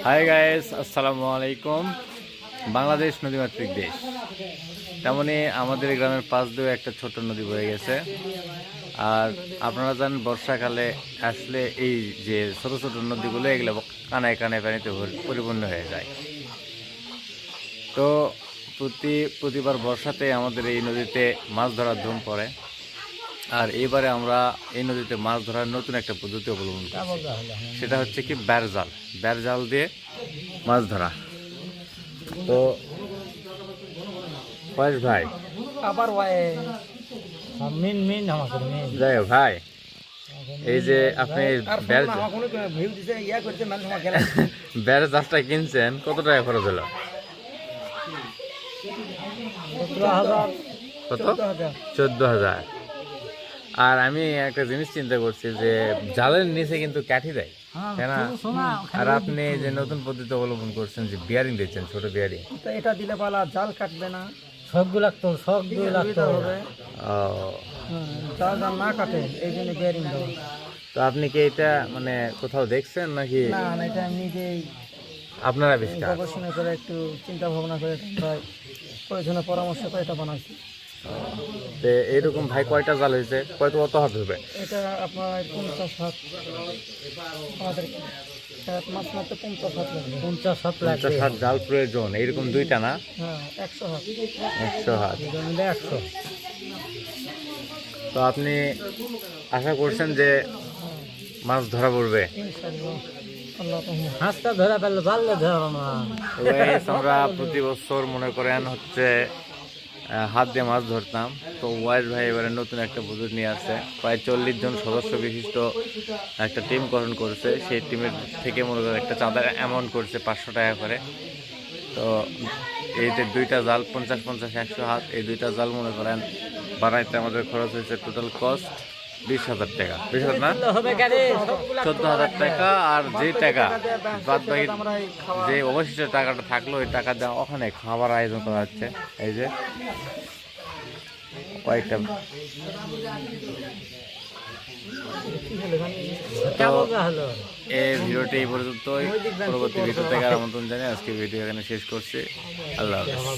Hi guys, আসসালামু আলাইকুম। বাংলাদেশ নদীমাতৃক দেশ, তেমনি আমাদের গ্রামের পাশ দিয়ে একটা ছোট নদী বয়ে গেছে। আর আপনারা জানেন বর্ষাকালে আসলে এই যে ছোট ছোট নদীগুলো এগুলো কানায় কানায় পানিতে পরিপূর্ণ হয়ে যায়। তো প্রতিবার বর্ষাতে আমাদের এই নদীতে মাছ ধরার ধুম পড়ে। আর এবারে আমরা এই নদীতে মাছ ধরার নতুন একটা পদ্ধতি অবলম্বন করছি, সেটা হচ্ছে কি ব্যারজাল দিয়ে মাছ ধরা। তো ফয়েজ ভাই, আবার মেন মেন আমাদের মেন যাই হোক ভাই, এই যে আপনি ব্যারজালটা কিনছেন, কত টাকা খরচ হলো? কত? 14,000। আর আমি একটা জিনিস চিন্তা করছি যে জালের নিচে কিন্তু কাঠি দেয়, তাই না? আর আপনি যে নতুন পদ্ধতি অবলম্বন করছেন যে বিয়ারিং দিচ্ছেন, ছোট বিয়ারিং, এটা দিলে পালা জাল কাটবে না, শখগুলো লাগতো, শখগুলো লাগতে হবে। জাল জাল না কাটে, এই জন্য বিয়ারিং দেওয়া। তো আপনি কি এটা মানে কোথাও দেখছেন নাকি? না না, এটা আমি নিজেই আপনার আবিষ্কার? গবেষণা করে একটু চিন্তা ভাবনা করে প্রয়োজনে পরামর্শ করে এটা বানাইছি। তো এইরকম ভাই কয়টা জাল হয়েছে, কত হাত হবে? এটা আপনার 50 হাত, আমাদের মাছ মারতে 50 হাত লাগবে। 50 হাত জাল প্রয়োজন, এইরকম দুইটা না? হ্যাঁ, 100 হাত। 100 হাত। 100। তো আপনি আশা করছেন যে মাছ ধরা পড়বে? হাঁসটা ধরা পেলে জানলে ধরা না। আমরা প্রতি বছর মনে করেন হচ্ছে হাত দিয়ে মাছ ধরতাম। তো ওয়াইজ ভাই এবারে নতুন একটা পদ্ধতি নিয়ে আসছে, প্রায় 40 জন সদস্য বিশিষ্ট একটা টিম গঠন করেছে। সেই টিমের থেকে মনে করেন একটা চাঁদা অ্যামাউন্ট করছে 500 টাকা করে। তো এই যে দুইটা জাল 50-50-100 হাত, এই দুইটা জাল মনে করেন বানাইতে আমাদের খরচ হয়েছে টোটাল কস্ট 20,000 টাকা। 20,000 না, 14,000 টাকা। আর যে টাকা বাদ বাকি যে অবশিষ্ট টাকাটা থাকলো, ওই টাকা দেওয়া ওখানে খাবার আয়োজন করা হচ্ছে। এই যে কয়েকটা। এই ভিডিওটি এই পর্যন্তই। পরবর্তী ভিডিও থেকে আমন্ত্রণ জানিয়ে আজকে ভিডিও এখানে শেষ করছি। আল্লাহ হাফেজ।